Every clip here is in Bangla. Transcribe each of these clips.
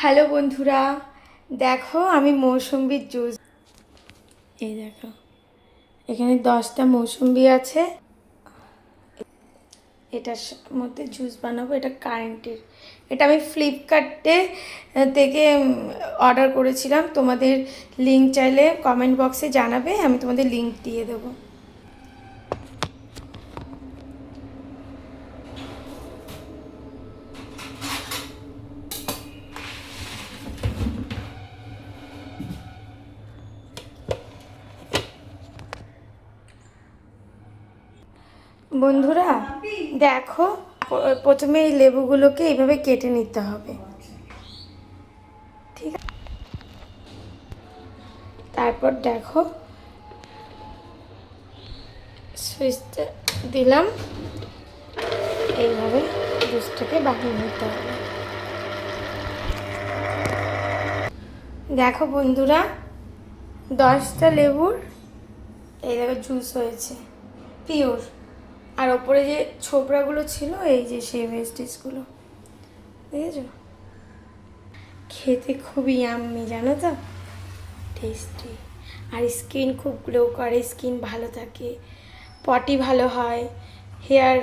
হ্যালো বন্ধুরা, দেখো আমি মৌসুম্বির জুস, এই দেখো এখানে 10টা মৌসুম্বি আছে। এটার মধ্যে জুস বানাবো। এটা কারেন্টের, এটা আমি ফ্লিপকার্টে থেকে অর্ডার করেছিলাম। তোমাদের লিঙ্ক চাইলে কমেন্ট বক্সে জানাবে, আমি তোমাদের লিঙ্ক দিয়ে দেবো। বন্ধুরা দেখো, প্রথমে এই লেবুগুলোকে এইভাবে কেটে নিতে হবে, ঠিক আছে? তারপর দেখো সুইচটা দিলাম, এইভাবে জুসটাকে বানিয়ে নিতে হবে। দেখো বন্ধুরা, 10টা লেবুর এই দেখো জুস হয়েছে পিওর। আর ওপরে যে ছোবড়াগুলো ছিল, এই যে সেই ভেস্টিজগুলো, দেখেছো? খেতে খুবই ইয়াম্মি, জানো তো, টেস্টি। আর স্কিন খুব গ্লো করে, স্কিন ভালো থাকে, পটি ভালো হয়, হেয়ার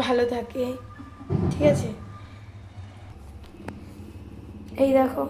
ভালো থাকে, ঠিক আছে? এই দেখো,